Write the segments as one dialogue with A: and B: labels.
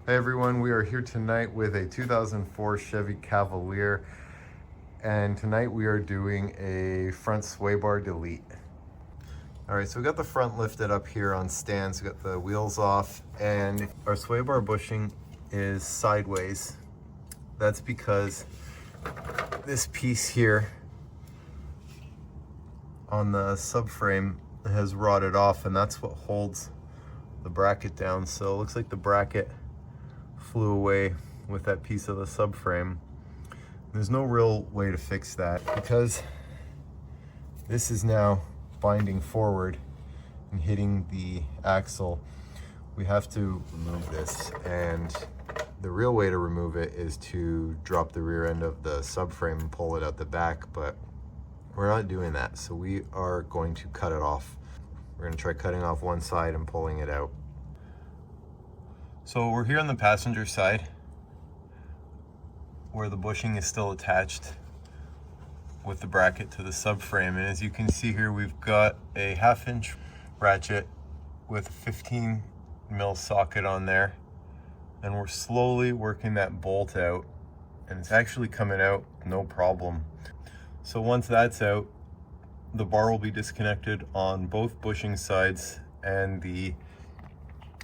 A: Hey everyone, we are here tonight with a 2004 Chevy Cavalier, and tonight we are doing a front sway bar delete. All right, so we got the front lifted up here on stands, we got the wheels off, and our sway bar bushing is sideways. That's because this piece here on the subframe has rotted off, and that's what holds the bracket down. So it looks like the bracket flew away with that piece of the subframe. There's no real way to fix that because this is now binding forward and hitting the axle. We have to remove this, and the real way to remove it is to drop the rear end of the subframe and pull it out the back, but we're not doing that, so we are going to cut it off. We're going to try cutting off one side and pulling it out. So we're here on the passenger side where the bushing is still attached with the bracket to the subframe, and as you can see here, we've got a 1/2 inch ratchet with a 15 mil socket on there, and we're slowly working that bolt out, and it's actually coming out no problem. So once that's out, the bar will be disconnected on both bushing sides and the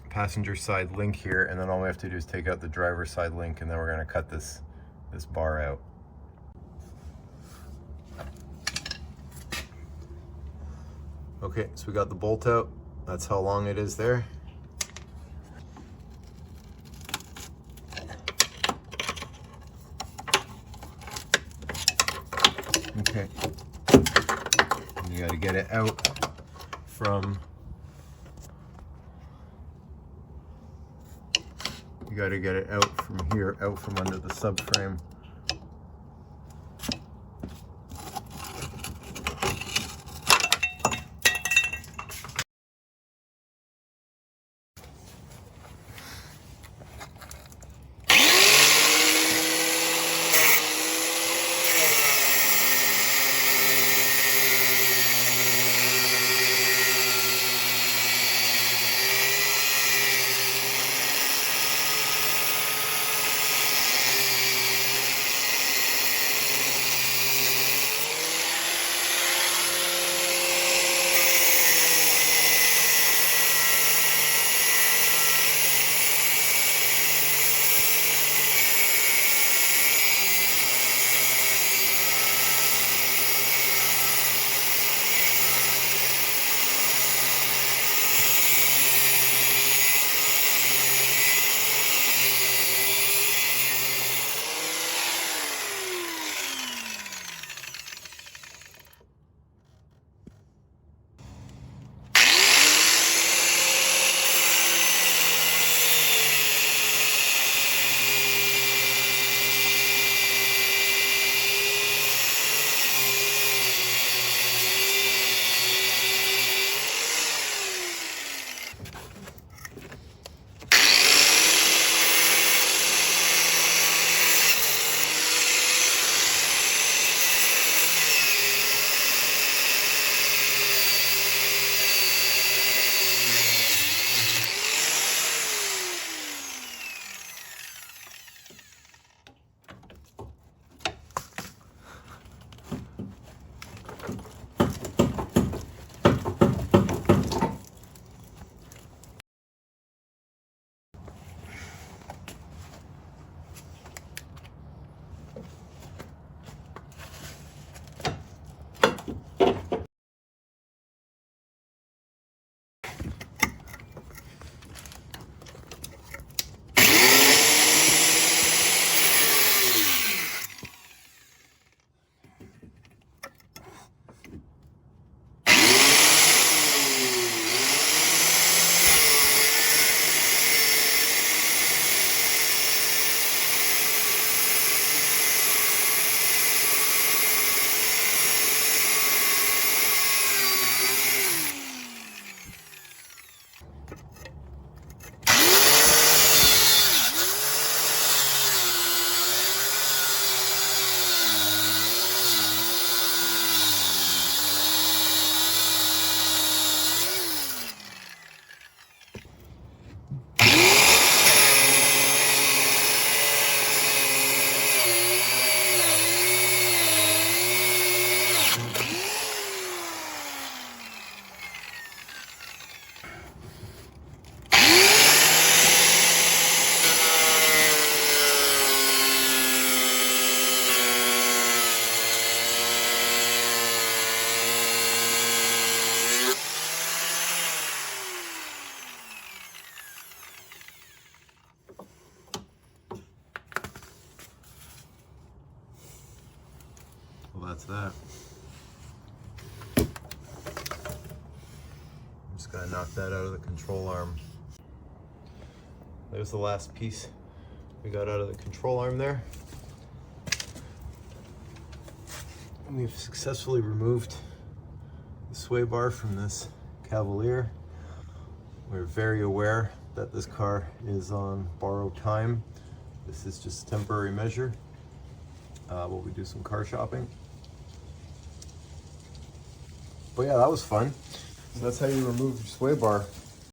A: passenger side link here, and then all we have to do is take out the driver's side link, and then we're going to cut this bar out. Okay, so we got the bolt out. That's how long it is there. Okay, and you got to get it out from here, out from under the subframe. that's that. I'm just gonna knock that out of the control arm. There's the last piece we got out of the control arm there. And we've successfully removed the sway bar from this Cavalier. We're very aware that this car is on borrowed time. This is just a temporary measure while we do some car shopping. But yeah, that was fun. So that's how you remove your sway bar.